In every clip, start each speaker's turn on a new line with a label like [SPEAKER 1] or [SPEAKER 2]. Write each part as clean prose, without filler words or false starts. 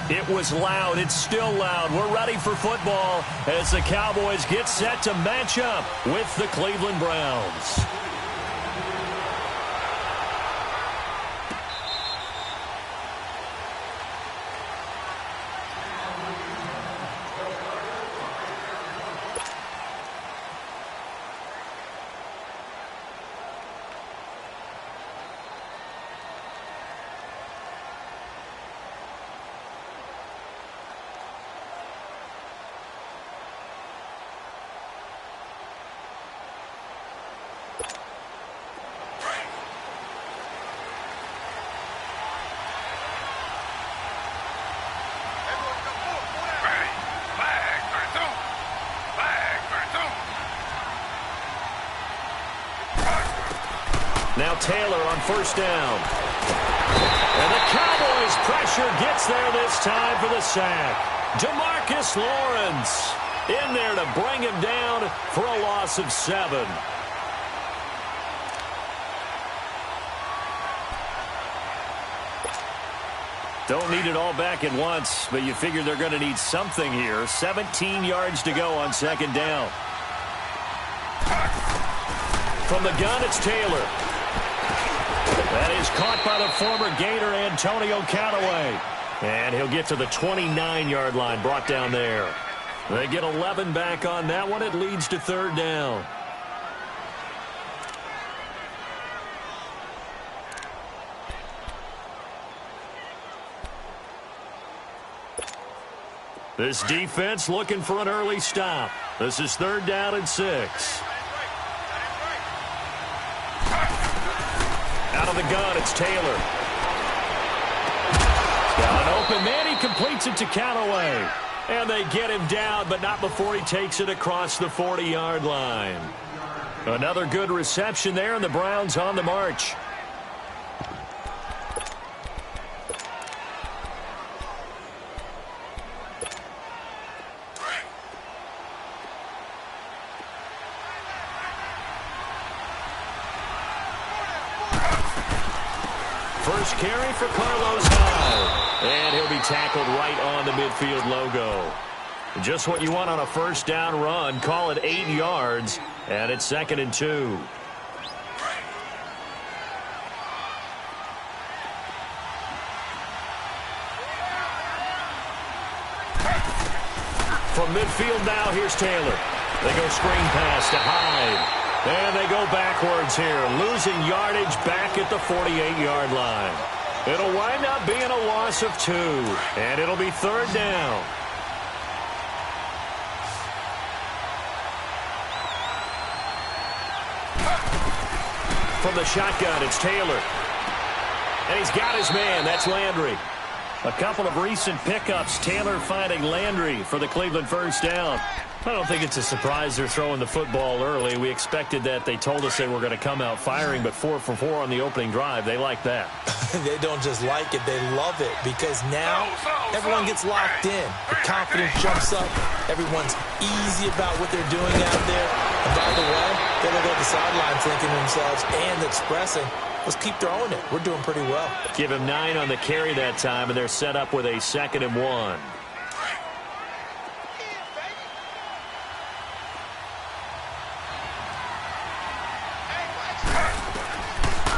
[SPEAKER 1] It was loud. It's still loud. We're ready for football as the Cowboys get set to match up with the Cleveland Browns. Now Taylor on first down. And the Cowboys' pressure gets there this time for the sack. DeMarcus Lawrence in there to bring him down for a loss of 7. Don't need it all back at once, but you figure they're going to need something here. 17 yards to go on second down. From the gun, it's Taylor. That is caught by the former Gator, Antonio Callaway. And he'll get to the 29-yard line, brought down there. They get 11 back on that one. It leads to third down. This defense looking for an early stop. This is third down and 6. Out of the gun, it's Taylor. Got an open man. He completes it to Callaway. And they get him down, but not before he takes it across the 40-yard line. Another good reception there, and the Browns on the march. First carry for Carlos Hyde. And he'll be tackled right on the midfield logo. Just what you want on a first down run. Call it 8 yards. And it's 2nd and 2. From midfield now, here's Taylor. They go screen pass to Hyde. And they go backwards here, losing yardage back at the 48-yard line. It'll wind up being a loss of 2, and it'll be third down. From the shotgun, it's Taylor. And he's got his man. That's Landry. A couple of recent pickups. Taylor finding Landry for the Cleveland first down. I don't think it's a surprise they're throwing the football early. We expected that. They told us they were going to come out firing, but 4 for 4 on the opening drive. They like that.
[SPEAKER 2] They don't just like it. They love it because now everyone gets locked in. The confidence jumps up. Everyone's easy about what they're doing out there. And by the way, they look at the sidelines thinking to themselves and expressing, let's keep throwing it. We're doing pretty well.
[SPEAKER 1] Give him 9 on the carry that time, and they're set up with a 2nd and 1.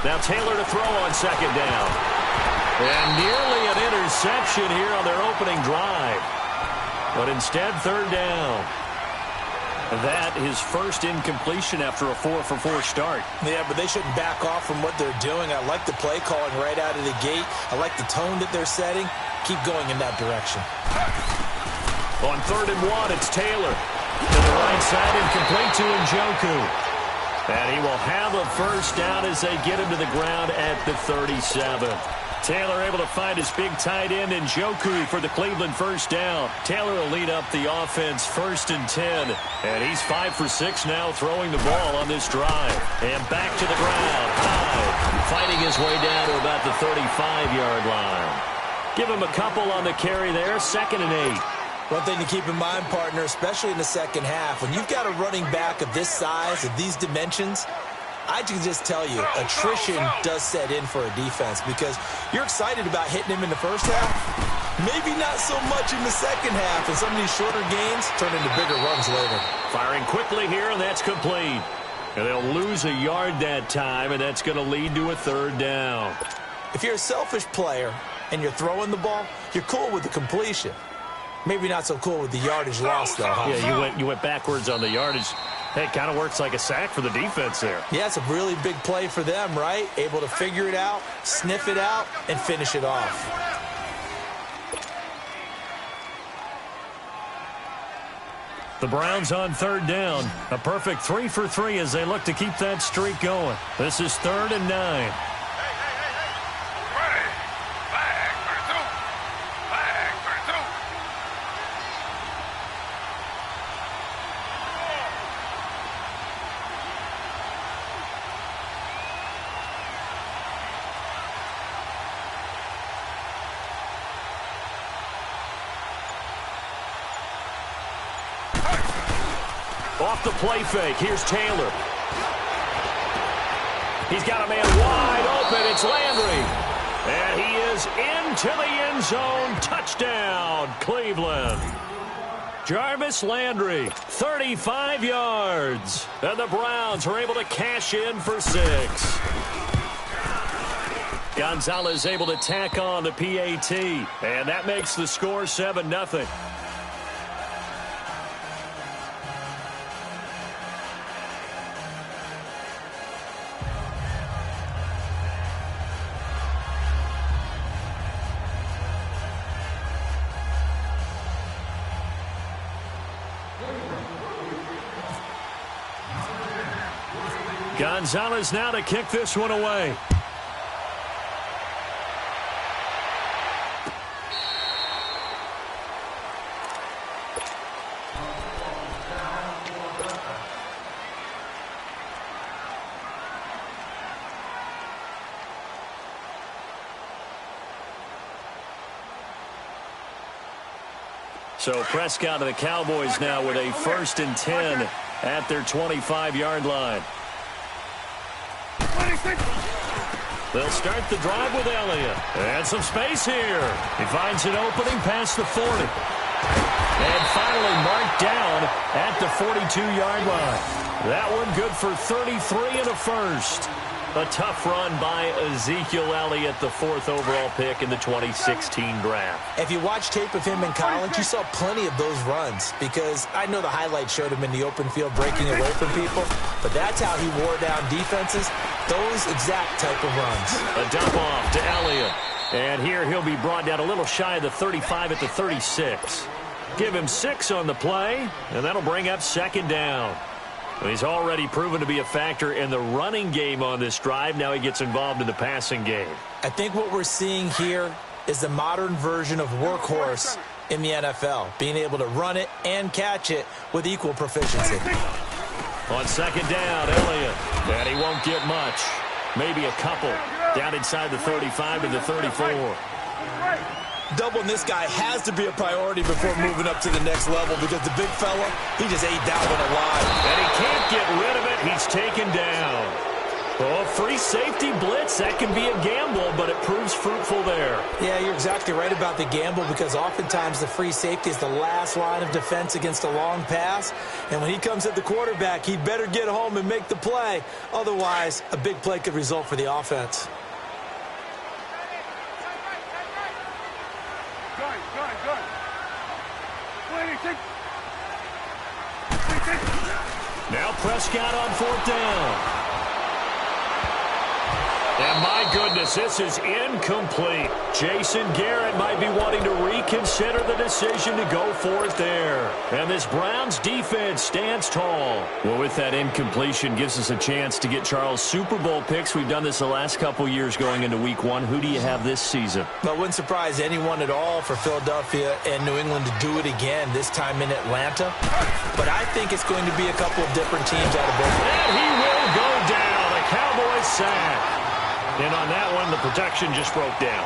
[SPEAKER 1] Now Taylor to throw on second down. And nearly an interception here on their opening drive. But instead, third down. That is first incompletion after a 4 for 4 start.
[SPEAKER 2] Yeah, but they shouldn't back off from what they're doing. I like the play calling right out of the gate. I like the tone that they're setting. Keep going in that direction.
[SPEAKER 1] On 3rd and 1, it's Taylor. To the right side, incomplete to Njoku. And he will have a first down as they get him to the ground at the 37. Taylor able to find his big tight end Njoku for the Cleveland first down. Taylor will lead up the offense 1st and 10. And he's 5 for 6 now throwing the ball on this drive. And back to the ground. Hyde fighting his way down to about the 35-yard line. Give him a couple on the carry there. 2nd and 8.
[SPEAKER 2] One thing to keep in mind, partner, especially in the second half, when you've got a running back of this size, of these dimensions, I can just tell you, attrition does set in for a defense because you're excited about hitting him in the first half, Maybe not so much in the second half, and some of these shorter gains turn into bigger runs later.
[SPEAKER 1] Firing quickly here, and that's complete. And they'll lose a yard that time, and that's going to lead to a third down.
[SPEAKER 2] If you're a selfish player and you're throwing the ball, you're cool with the completion. Maybe not so cool with the yardage loss, though, huh?
[SPEAKER 1] Yeah, you went backwards on the yardage. Hey, it kind of works like a sack for the defense there.
[SPEAKER 2] Yeah, it's a really big play for them, right? Able to figure it out, sniff it out, and finish it off.
[SPEAKER 1] The Browns on third down. A perfect 3 for 3 as they look to keep that streak going. This is 3rd and 9. Off the play fake. Here's Taylor. He's got a man wide open. It's Landry. And he is into the end zone. Touchdown, Cleveland. Jarvis Landry, 35 yards. And the Browns are able to cash in for 6. Gonzalez able to tack on the PAT. And that makes the score 7-0. Gonzalez now to kick this one away. So Prescott and the Cowboys now with a 1st and 10 at their 25-yard line. They'll start the drive with Elliott. And some space here. He finds an opening past the 40. And finally marked down at the 42-yard line. That one good for 33 and a first. A tough run by Ezekiel Elliott, the 4th overall pick in the 2016 draft.
[SPEAKER 2] If you watch tape of him in college, you saw plenty of those runs because I know the highlights showed him in the open field breaking away from people, but that's how he wore down defenses, those exact type of runs.
[SPEAKER 1] A dump off to Elliott. And here he'll be brought down a little shy of the 35 at the 36. Give him 6 on the play, and that'll bring up 2nd down. He's already proven to be a factor in the running game on this drive. Now he gets involved in the passing game.
[SPEAKER 2] I think what we're seeing here is the modern version of workhorse in the NFL, being able to run it and catch it with equal proficiency.
[SPEAKER 1] On 2nd down, Elliott. And he won't get much. Maybe a couple. Down inside the 35 to the 34.
[SPEAKER 2] Doubling this guy has to be a priority before moving up to the next level because the big fella, he just ate that one alive.
[SPEAKER 1] And he can't get rid of it. He's taken down. Oh, free safety blitz. That can be a gamble, but it proves fruitful there.
[SPEAKER 2] Yeah, you're exactly right about the gamble because oftentimes the free safety is the last line of defense against a long pass. And when he comes at the quarterback, he'd better get home and make the play. Otherwise, a big play could result for the offense.
[SPEAKER 1] Now Prescott on 4th down. And my goodness, this is incomplete. Jason Garrett might be wanting to reconsider the decision to go for it there. And this Browns defense stands tall. Well, with that incompletion, gives us a chance to get Charles Super Bowl picks. We've done this the last couple years going into week 1. Who do you have this season?
[SPEAKER 2] Well, it wouldn't surprise anyone at all for Philadelphia and New England to do it again, this time in Atlanta. But I think it's going to be a couple of different teams out of both.
[SPEAKER 1] And he will go down. A Cowboys sack. And on that one, the protection just broke down.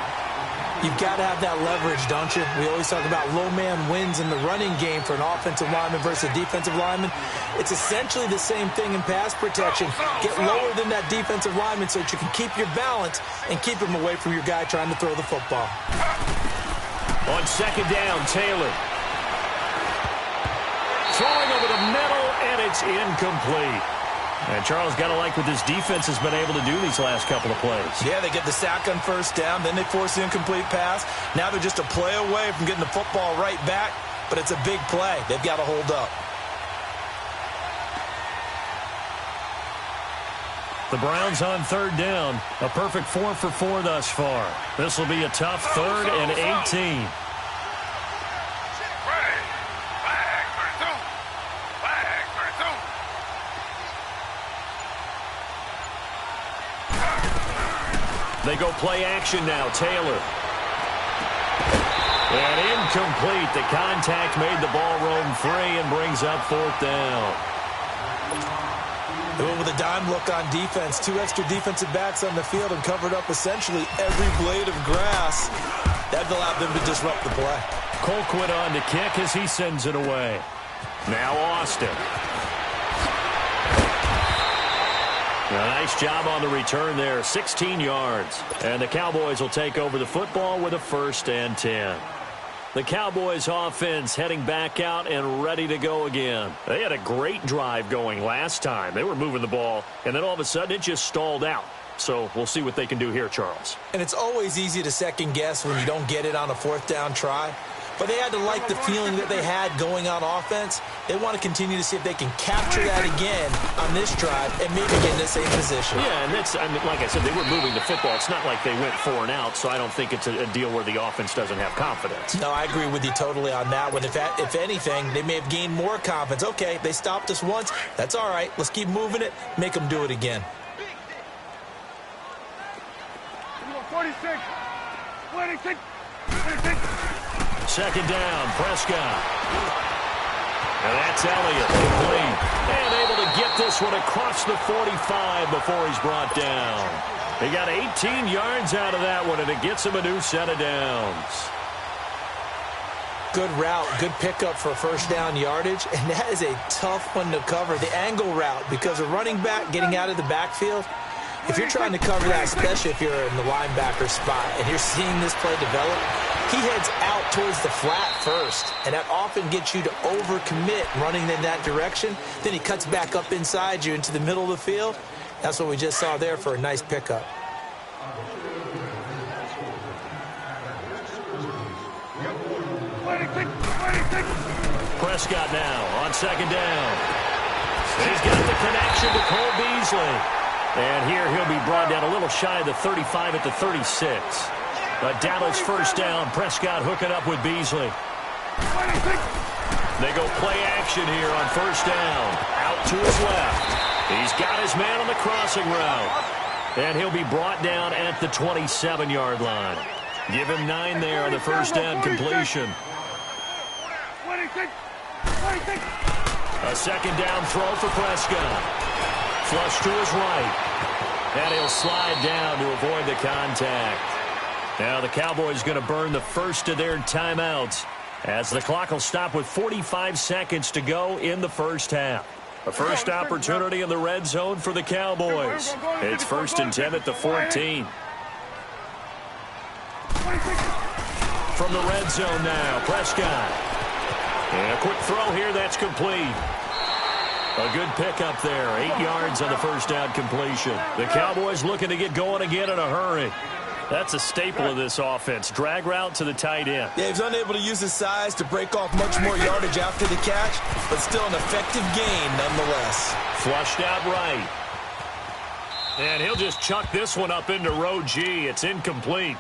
[SPEAKER 2] You've got to have that leverage, don't you? We always talk about low man wins in the running game for an offensive lineman versus a defensive lineman. It's essentially the same thing in pass protection. Get lower than that defensive lineman so that you can keep your balance and keep him away from your guy trying to throw the football.
[SPEAKER 1] On second down, Taylor. Throwing over the middle, and it's incomplete. And Charles, got to like what this defense has been able to do these last couple of plays.
[SPEAKER 2] Yeah, they get the sack on first down, then they force the incomplete pass. Now they're just a play away from getting the football right back, but it's a big play. They've got to hold up.
[SPEAKER 1] The Browns on third down. A perfect 4 for 4 thus far. This will be a tough 3rd and 18. They go play action now. Taylor. And incomplete. The contact made the ball roam free and brings up 4th down.
[SPEAKER 2] They went with a dime look on defense. 2 extra defensive backs on the field and covered up essentially every blade of grass. That allowed them to disrupt the play.
[SPEAKER 1] Colquitt on to kick as he sends it away. Now Austin. A nice job on the return there, 16 yards. And the Cowboys will take over the football with a 1st and 10. The Cowboys offense heading back out and ready to go again. They had a great drive going last time. They were moving the ball, and then all of a sudden it just stalled out. So we'll see what they can do here, Charles.
[SPEAKER 2] And it's always easy to second guess when you don't get it on a 4th down try. But they had to like the feeling that they had going on offense. They want to continue to see if they can capture that again on this drive and maybe get in the same position.
[SPEAKER 1] Yeah, and that's, I mean, like I said, they were moving the football. It's not like they went 4 and out, so I don't think it's a deal where the offense doesn't have confidence.
[SPEAKER 2] No, I agree with you totally on that one. If anything, they may have gained more confidence. Okay, they stopped us once. That's all right. Let's keep moving it. Make them do it again.
[SPEAKER 3] 46. 26.
[SPEAKER 1] Second down, Prescott. And that's Elliott, complete. And able to get this one across the 45 before he's brought down. He got 18 yards out of that one, and it gets him a new set of downs.
[SPEAKER 2] Good route, good pickup for 1st down yardage, and that is a tough one to cover. The angle route, because a running back getting out of the backfield, if you're trying to cover that, especially if you're in the linebacker spot and you're seeing this play develop, he heads out towards the flat first, and that often gets you to overcommit running in that direction. Then he cuts back up inside you into the middle of the field. That's what we just saw there for a nice pickup.
[SPEAKER 1] Prescott now on second down. He's got the connection to Cole Beasley. And here he'll be brought down a little shy of the 35 at the 36. A Dallas 1st down. Prescott hooking up with Beasley. They go play action here on 1st down. Out to his left. He's got his man on the crossing route. And he'll be brought down at the 27-yard line. Give him 9 there on the 1st down completion. A second down throw for Prescott. Flush to his right. And he'll slide down to avoid the contact. Now the Cowboys going to burn the first of their timeouts as the clock will stop with 45 seconds to go in the 1st half. A first opportunity in the red zone for the Cowboys. It's 1st and 10 at the 14. From the red zone now, Prescott. And a quick throw here, that's complete. A good pickup there, 8 yards on the 1st down completion. The Cowboys looking to get going again in a hurry. That's a staple of this offense. Drag route to the tight end.
[SPEAKER 2] Yeah, he was unable to use his size to break off much more yardage after the catch, but still an effective gain nonetheless.
[SPEAKER 1] Flushed out right. And he'll just chuck this one up into row G. It's incomplete.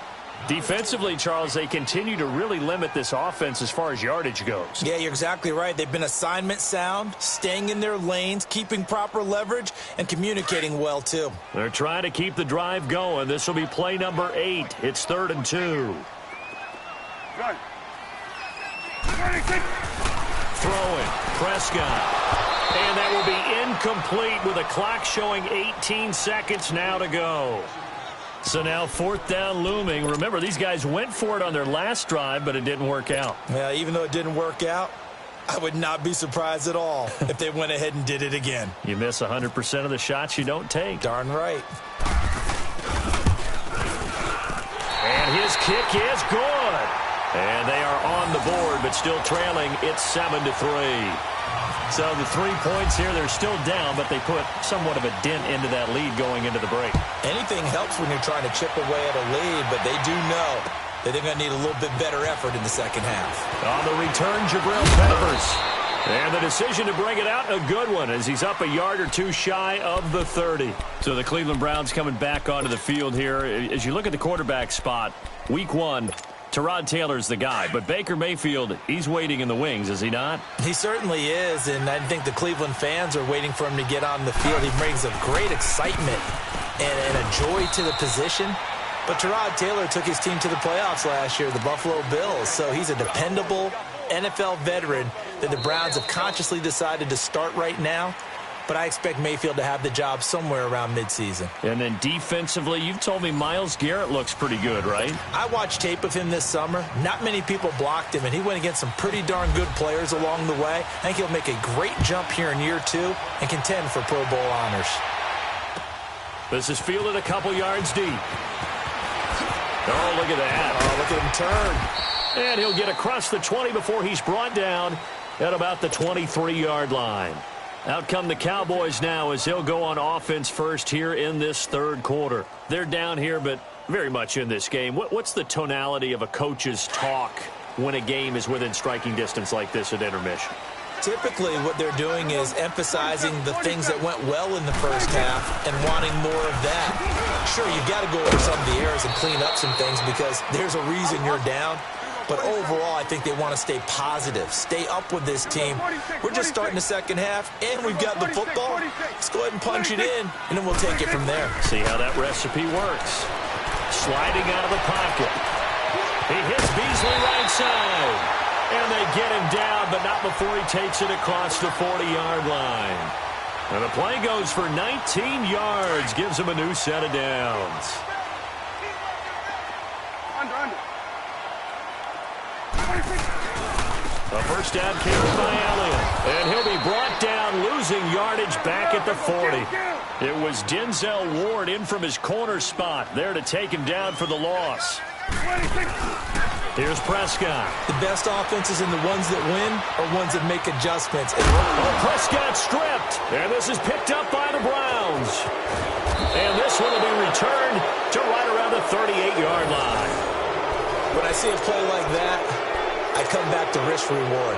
[SPEAKER 1] Defensively, Charles, they continue to really limit this offense as far as yardage goes.
[SPEAKER 2] Yeah, you're exactly right. They've been assignment sound, staying in their lanes, keeping proper leverage, and communicating well, too.
[SPEAKER 1] They're trying to keep the drive going. This will be play number 8. It's 3rd and 2. Throwing, Prescott. And that will be incomplete with a clock showing 18 seconds now to go. So now 4th down looming. Remember, these guys went for it on their last drive, but it didn't work out.
[SPEAKER 2] Yeah, even though it didn't work out, I would not be surprised at all if they went ahead and did it again.
[SPEAKER 1] You miss 100% of the shots you don't take.
[SPEAKER 2] Darn right.
[SPEAKER 1] And his kick is good. And they are on the board, but still trailing. It's 7-3. So the 3 points here, they're still down, but they put somewhat of a dent into that lead going into the break.
[SPEAKER 2] Anything helps when you're trying to chip away at a lead, but they do know that they're going to need a little bit better effort in the second half.
[SPEAKER 1] On the return, Jabril Peppers. And the decision to bring it out, a good one, as he's up a yard or two shy of the 30. So the Cleveland Browns coming back onto the field here. As you look at the quarterback spot, week 1, Tyrod Taylor's the guy. But Baker Mayfield, he's waiting in the wings, is he not?
[SPEAKER 2] He certainly is, and I think the Cleveland fans are waiting for him to get on the field. He brings a great excitement and a joy to the position. But Tyrod Taylor took his team to the playoffs last year, the Buffalo Bills. So he's a dependable NFL veteran that the Browns have consciously decided to start right now. But I expect Mayfield to have the job somewhere around midseason.
[SPEAKER 1] And then defensively, you've told me Myles Garrett looks pretty good, right?
[SPEAKER 2] I watched tape of him this summer. Not many people blocked him, and he went against some pretty darn good players along the way. I think he'll make a great jump here in year 2 and contend for Pro Bowl honors.
[SPEAKER 1] This is fielded a couple yards deep. Oh, look at that.
[SPEAKER 2] Oh, look at him turn.
[SPEAKER 1] And he'll get across the 20 before he's brought down at about the 23-yard line. Out come the Cowboys now as they'll go on offense first here in this third quarter. They're down here, but very much in this game. What's the tonality of a coach's talk when a game is within striking distance like this at intermission?
[SPEAKER 2] Typically, what they're doing is emphasizing the things that went well in the first half and wanting more of that. Sure, you've got to go over some of the errors and clean up some things because there's a reason you're down. But overall, I think they want to stay positive, stay up with this team. We're just starting the second half, and we've got the football. Let's go ahead and punch it in, and then we'll take it from there.
[SPEAKER 1] See how that recipe works. Sliding out of the pocket. He hits Beasley right side. And they get him down, but not before he takes it across the 40-yard line. And the play goes for 19 yards, gives him a new set of downs.
[SPEAKER 3] Under.
[SPEAKER 1] A first down carry by Elliott. And he'll be brought down, losing yardage back at the 40. It was Denzel Ward in from his corner spot there to take him down for the loss.
[SPEAKER 3] 26.
[SPEAKER 1] Here's Prescott.
[SPEAKER 2] The best offenses and the ones that win are ones that make adjustments.
[SPEAKER 1] Prescott stripped. And this is picked up by the Browns. And this one will be returned to right around the 38-yard line.
[SPEAKER 2] When I see a play like that, I come back to risk reward.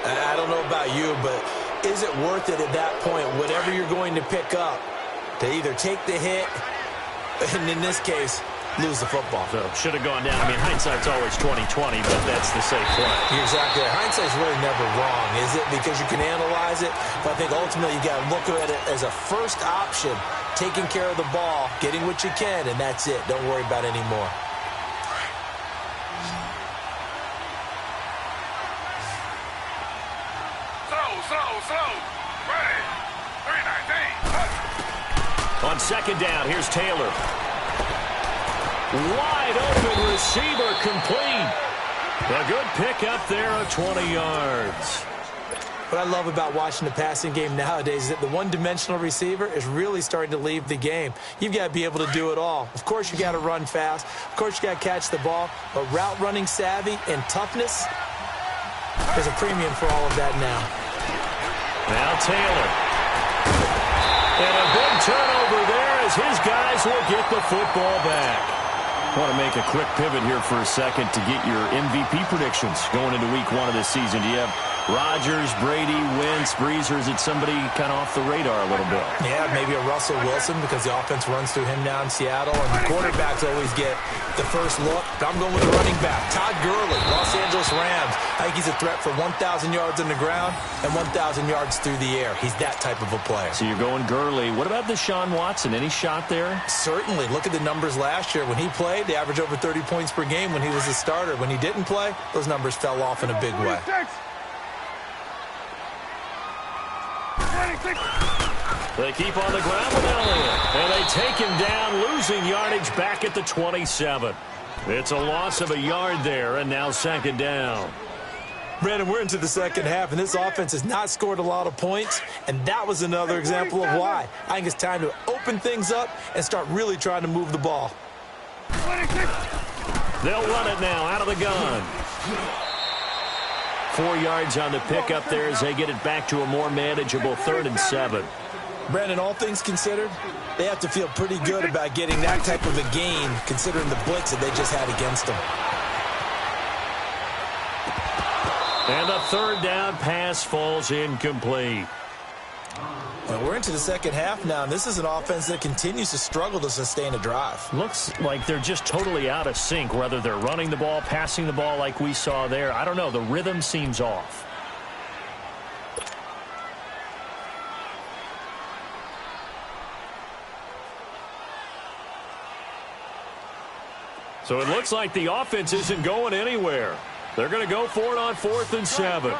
[SPEAKER 2] I don't know about you, but is it worth it at that point, whatever you're going to pick up, to either take the hit, and in this case, lose the football?
[SPEAKER 1] So should have gone down. I mean, hindsight's always 20/20, but that's the safe play.
[SPEAKER 2] You're exactly right. Hindsight's really never wrong, is it? Because you can analyze it, but I think ultimately you got to look at it as a first option, taking care of the ball, getting what you can, and that's it. Don't worry about any more.
[SPEAKER 3] Slow. Ready. 3-19.
[SPEAKER 1] On second down, here's Taylor. Wide open receiver complete. A good pick up there of 20 yards.
[SPEAKER 2] What I love about watching the passing game nowadays is that the one-dimensional receiver is really starting to leave the game. You've got to be able to do it all. Of course, you got to run fast. Of course, you got to catch the ball. But route running savvy and toughness, there's a premium for all of that now.
[SPEAKER 1] Now Taylor. And a big turnover there as his guys will get the football back. I want to make a quick pivot here for a second to get your MVP predictions going into week 1 of this season. Do you have Rodgers, Brady, Wentz, Brees, or is it somebody kind of off the radar a little bit?
[SPEAKER 2] Yeah, maybe a Russell Wilson because the offense runs through him now in Seattle, and the quarterbacks always get the first look. But I'm going with the running back, Todd Gurley, Los Angeles Rams. I think he's a threat for 1,000 yards on the ground and 1,000 yards through the air. He's that type of a player.
[SPEAKER 1] So you're going Gurley. What about Deshaun Watson? Any shot there?
[SPEAKER 2] Certainly. Look at the numbers last year. When he played, they averaged over 30 points per game when he was a starter. When he didn't play, those numbers fell off in a big way.
[SPEAKER 1] They keep on the ground with Elliott. And they take him down, losing yardage back at the 27. It's a loss of a yard there, and now second down.
[SPEAKER 2] Brandon, we're into the second half, and this offense has not scored a lot of points, and that was another example of why. I think it's time to open things up and start really trying to move the ball.
[SPEAKER 1] They'll run it now out of the gun. 4 yards on the pickup there as they get it back to a more manageable 3rd and 7.
[SPEAKER 2] Brandon, all things considered, they have to feel pretty good about getting that type of a gain, considering the blitz that they just had against them.
[SPEAKER 1] And the 3rd down pass falls incomplete.
[SPEAKER 2] And we're into the second half now, and this is an offense that continues to struggle to sustain a drive.
[SPEAKER 1] Looks like they're just totally out of sync, whether they're running the ball, passing the ball like we saw there. I don't know. The rhythm seems off. So it looks like the offense isn't going anywhere. They're going to go for it on 4th and 7.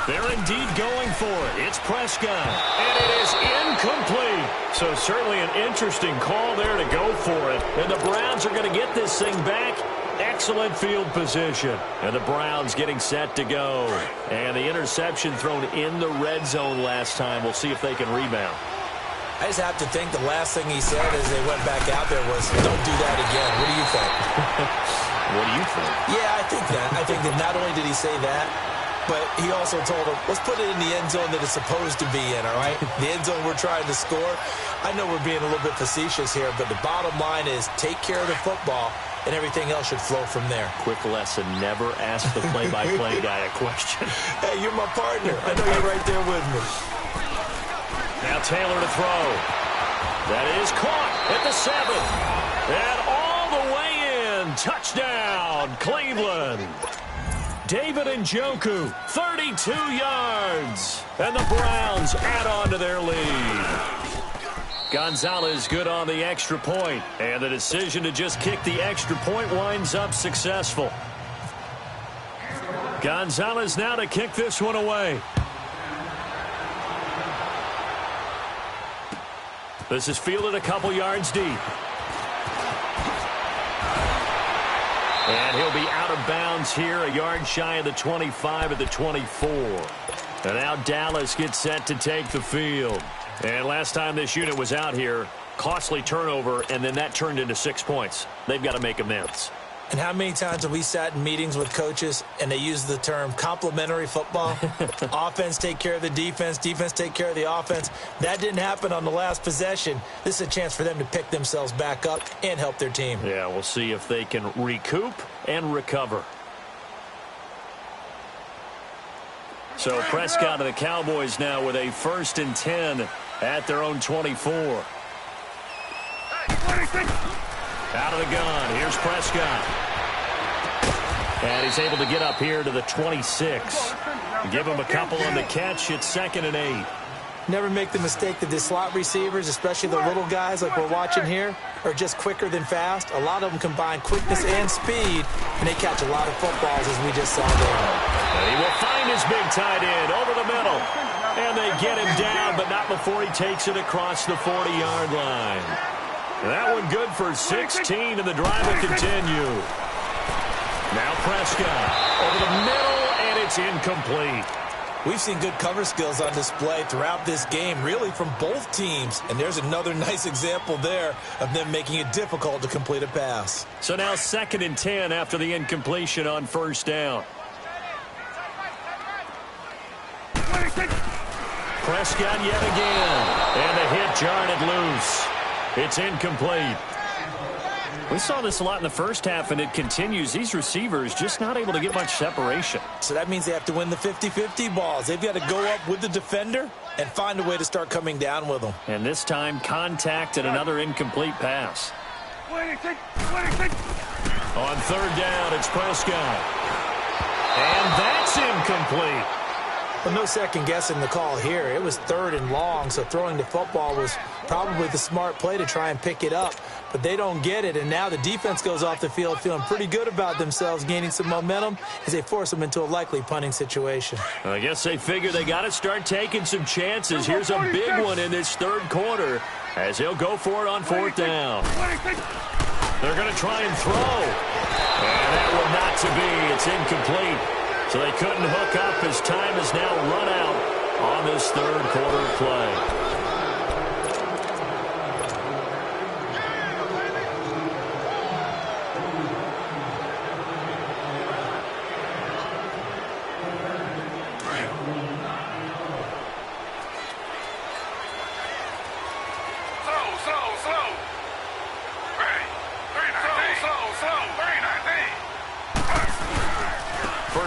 [SPEAKER 1] They're indeed going for it. It's Prescott, and it is incomplete. So certainly an interesting call there to go for it. And the Browns are going to get this thing back. Excellent field position. And the Browns getting set to go. And the interception thrown in the red zone last time. We'll see if they can rebound.
[SPEAKER 2] I just have to think the last thing he said as they went back out there was, don't do that again. What do you think?
[SPEAKER 1] What do you think?
[SPEAKER 2] Yeah, I think that. I think that not only did he say that, but he also told him, let's put it in the end zone that it's supposed to be in, all right? The end zone we're trying to score. I know we're being a little bit facetious here, but the bottom line is take care of the football, and everything else should flow from there.
[SPEAKER 1] Quick lesson, never ask the play-by-play guy a question.
[SPEAKER 2] Hey, you're my partner. I know you're right there with me.
[SPEAKER 1] Now Taylor to throw. That is caught at the 7. And all the way in. Touchdown, Cleveland. David Njoku, 32 yards. And the Browns add on to their lead. Gonzalez good on the extra point. And the decision to just kick the extra point winds up successful. Gonzalez now to kick this one away. This is fielded a couple yards deep. And he'll be out of bounds here, a yard shy of the 25 at the 24. And now Dallas gets set to take the field. And last time this unit was out here, costly turnover, and then that turned into 6 points. They've got to make amends.
[SPEAKER 2] And how many times have we sat in meetings with coaches and they use the term complementary football? Offense take care of the defense, defense take care of the offense. That didn't happen on the last possession. This is a chance for them to pick themselves back up and help their team.
[SPEAKER 1] Yeah, we'll see if they can recoup and recover. So Prescott of the Cowboys now with a 1st and 10 at their own 24. Out of the gun. Here's Prescott. And he's able to get up here to the 26. Give him a couple on the catch. It's 2nd and 8.
[SPEAKER 2] Never make the mistake that the slot receivers, especially the little guys like we're watching here, are just quicker than fast. A lot of them combine quickness and speed, and they catch a lot of footballs, as we just saw there.
[SPEAKER 1] And he will find his big tight end over the middle. And they get him down, but not before he takes it across the 40-yard line. That one good for 16, and the drive will continue. Now Prescott over the middle, and it's incomplete.
[SPEAKER 2] We've seen good cover skills on display throughout this game, really from both teams. And there's another nice example there of them making it difficult to complete a pass.
[SPEAKER 1] So now 2nd and 10 after the incompletion on 1st down. Prescott yet again. And the hit jarred loose. It's incomplete. We saw this a lot in the first half, and it continues. These receivers just not able to get much separation.
[SPEAKER 2] So that means they have to win the 50-50 balls. They've got to go up with the defender and find a way to start coming down with them.
[SPEAKER 1] And this time, contact and another incomplete pass. On 3rd down, it's Prescott. And that's incomplete.
[SPEAKER 2] Well, no second guessing the call here. It was 3rd and long, so throwing the football was probably the smart play to try and pick it up. But they don't get it, and now the defense goes off the field feeling pretty good about themselves, gaining some momentum as they force them into a likely punting situation.
[SPEAKER 1] I guess they figure they got to start taking some chances. Here's a big one in this 3rd quarter as he'll go for it on 4th down. They're going to try and throw. And that one not to be. It's incomplete. So they couldn't hook up as time is now run out on this 3rd quarter play.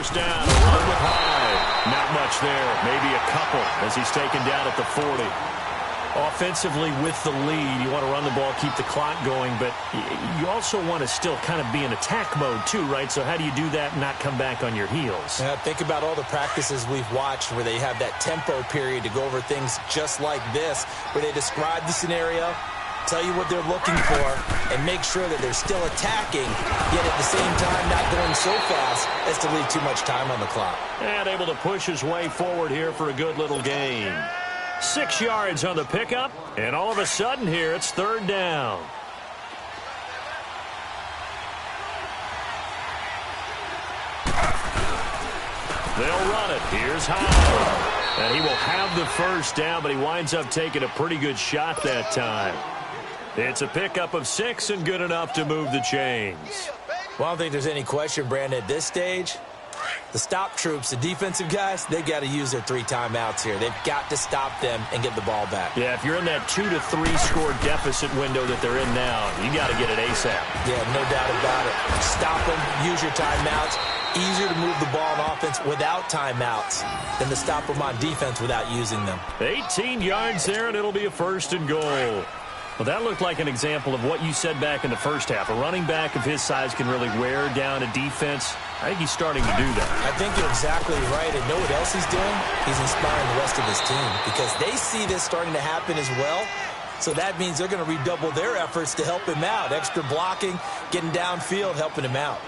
[SPEAKER 1] first down. A run with Hyde. Not much there. Maybe a couple as he's taken down at the 40. Offensively with the lead, you want to run the ball, keep the clock going, but you also want to still kind of be in attack mode too, right? So how do you do that and not come back on your heels?
[SPEAKER 2] Yeah, think about all the practices we've watched where they have that tempo period to go over things just like this, where they describe the scenario, tell you what they're looking for, and make sure that they're still attacking, yet at the same time not going so fast as to leave too much time on the clock.
[SPEAKER 1] And able to push his way forward here for a good little gain. 6 yards on the pickup, and all of a sudden here it's third down. They'll run it. Here's Hyde. And he will have the first down, but he winds up taking a pretty good shot that time. It's a pickup of 6 and good enough to move the chains.
[SPEAKER 2] Well, I don't think there's any question, Brandon, at this stage. The stop troops, the defensive guys, they got to use their 3 timeouts here. They've got to stop them and get the ball back.
[SPEAKER 1] Yeah, if you're in that 2 to 3 score deficit window that they're in now, you got to get it ASAP.
[SPEAKER 2] Yeah, no doubt about it. Stop them, use your timeouts. Easier to move the ball on offense without timeouts than to stop them on defense without using them.
[SPEAKER 1] 18 yards there, and it'll be a first and goal. Well, that looked like an example of what you said back in the first half. A running back of his size can really wear down a defense. I think he's starting to do that.
[SPEAKER 2] I think you're exactly right. And know what else he's doing? He's inspiring the rest of his team because they see this starting to happen as well. So that means they're going to redouble their efforts to help him out. Extra blocking, getting downfield, helping him out.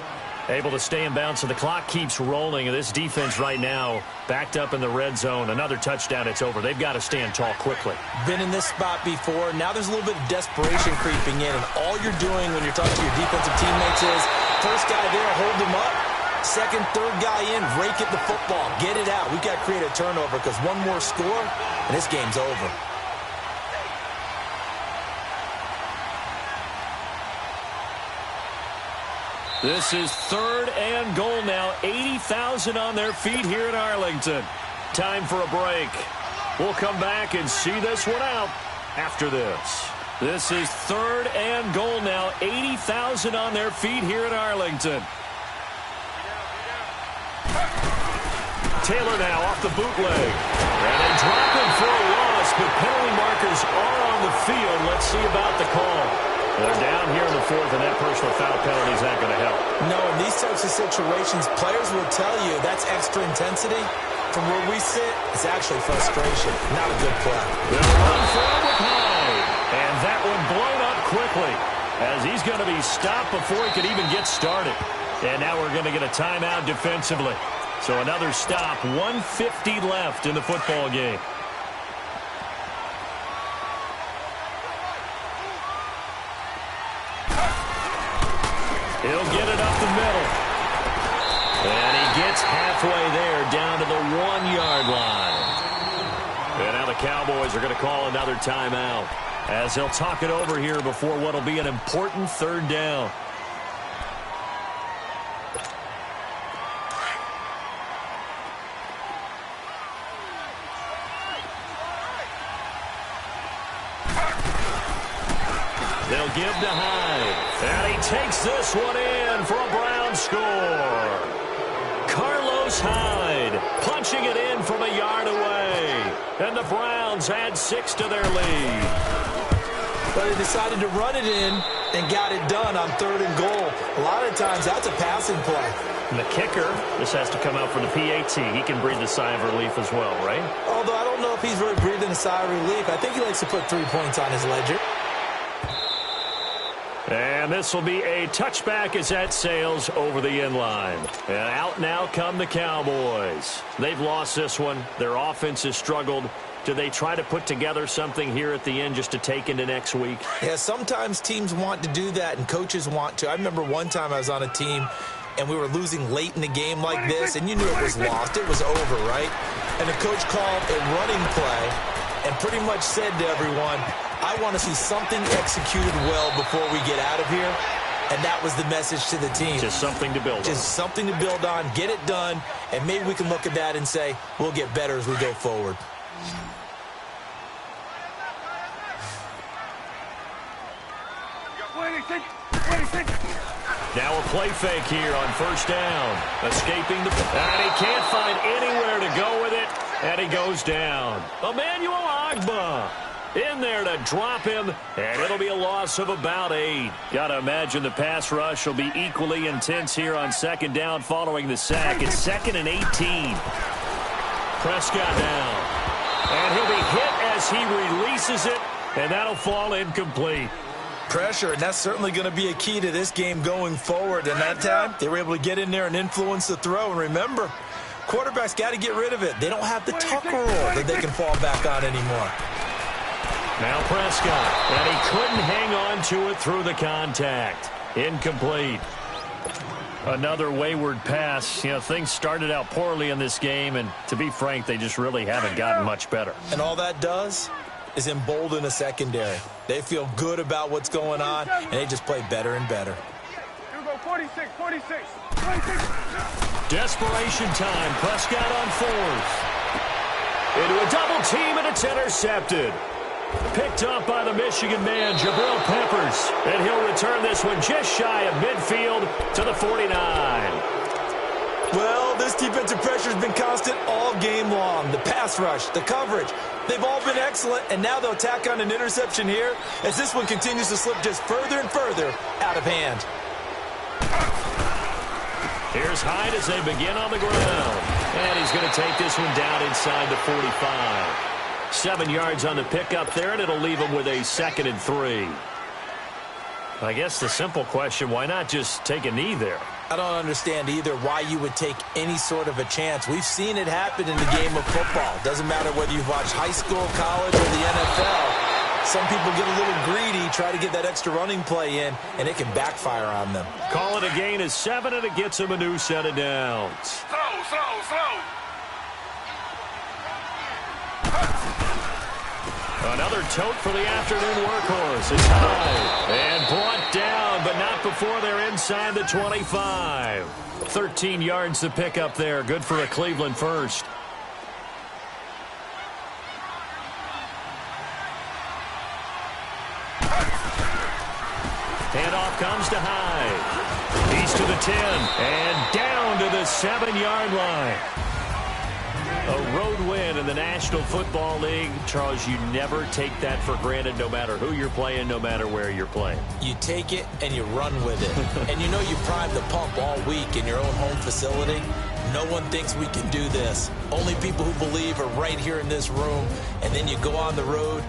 [SPEAKER 1] Able to stay in bounds, so the clock keeps rolling. And this defense right now backed up in the red zone. Another touchdown, it's over. They've got to stand tall quickly.
[SPEAKER 2] Been in this spot before. Now there's a little bit of desperation creeping in. And all you're doing when you're talking to your defensive teammates is, first guy there, hold him up. Second, third guy in, rake at the football. Get it out. We've got to create a turnover because one more score, and this game's over.
[SPEAKER 1] This is third and goal now. 80,000 on their feet here in Arlington. Time for a break. We'll come back and see this one out after this. This is third and goal now. 80,000 on their feet here in Arlington. Taylor now off the bootleg. And they drop him for a loss, but penalty markers are on the field. Let's see about the call. They're down here in the fourth, and that personal foul penalty is not going to help.
[SPEAKER 2] No, in these types of situations, players will tell you that's extra intensity. From where we sit, it's actually frustration. Not a good play.
[SPEAKER 1] They'll run for him with Hyde. And that one blown up quickly as he's going to be stopped before he could even get started. And now we're going to get a timeout defensively. So another stop, 1:50 left in the football game. He'll get it up the middle. And he gets halfway there down to the 1-yard line. And now the Cowboys are going to call another timeout as they'll talk it over here before what will be an important third down. They'll give to Hyde. And he takes this one in for a Brown score. Carlos Hyde punching it in from a yard away. And the Browns add 6 to their lead.
[SPEAKER 2] But they decided to run it in and got it done on third and goal. A lot of times that's a passing play.
[SPEAKER 1] And the kicker, this has to come out for the PAT. He can breathe a sigh of relief as well, right?
[SPEAKER 2] Although I don't know if he's really breathing a sigh of relief. I think he likes to put 3 points on his ledger.
[SPEAKER 1] And this will be a touchback as that sails over the inline. And out now come the Cowboys. They've lost this one. Their offense has struggled. Do they try to put together something here at the end just to take into next week?
[SPEAKER 2] Yeah, sometimes teams want to do that and coaches want to. I remember one time I was on a team and we were losing late in the game like this, and you knew it was lost. It was over, right? And the coach called a running play and pretty much said to everyone, I want to see something executed well before we get out of here. And that was the message to the team.
[SPEAKER 1] Just something to build on.
[SPEAKER 2] Just something to build on, get it done, and maybe we can look at that and say, we'll get better as we go forward.
[SPEAKER 1] Now a play fake here on first down. Escaping the... And he can't find anywhere to go with it. And he goes down. Emmanuel Ogbah in there to drop him. And it'll be a loss of about 8. Got to imagine the pass rush will be equally intense here on second down following the sack. It's 2nd and 18. Prescott now. And he'll be hit as he releases it. And that'll fall incomplete.
[SPEAKER 2] Pressure, and that's certainly going to be a key to this game going forward. And that time, they were able to get in there and influence the throw. And remember, quarterbacks got to get rid of it. They don't have the tucker roll that they can fall back on anymore.
[SPEAKER 1] Now Prescott, and he couldn't hang on to it through the contact. Incomplete. Another wayward pass. You know, things started out poorly in this game, and to be frank, they just really haven't gotten much better.
[SPEAKER 2] And all that does is embolden the secondary. They feel good about what's going on, and they just play better and better.
[SPEAKER 3] Here we go, 46.
[SPEAKER 1] Desperation time. Prescott on 4th. Into a double team, and it's intercepted. Picked up by the Michigan man, Jabril Peppers. And he'll return this one just shy of midfield to the 49.
[SPEAKER 2] Well, this defensive pressure has been constant all game long. The pass rush, the coverage, they've all been excellent, and now they'll tack on an interception here as this one continues to slip just further and further out of hand.
[SPEAKER 1] Here's Hyde as they begin on the ground. And he's going to take this one down inside the 45. 7 yards on the pickup there, and it'll leave him with a 2nd and 3. I guess the simple question, why not just take a knee there?
[SPEAKER 2] I don't understand either why you would take any sort of a chance. We've seen it happen in the game of football. Doesn't matter whether you've watched high school, college, or the NFL. Some people get a little greedy, try to get that extra running play in, and it can backfire on them.
[SPEAKER 1] Call it a gain of 7, and it gets him a new set of downs.
[SPEAKER 3] Slow.
[SPEAKER 1] Another tote for the afternoon workhorse. It's high and brought down, but not before they're inside the 25. 13 yards to pick up there. Good for a Cleveland first. Handoff comes to Hyde. He's to the 10 and down to the 7-yard line. A road win in the National Football League. Charles, you never take that for granted, no matter who you're playing, no matter where you're playing.
[SPEAKER 2] You take it and you run with it. And you know you primed the pump all week in your own home facility. No one thinks we can do this. Only people who believe are right here in this room. And then you go on the road.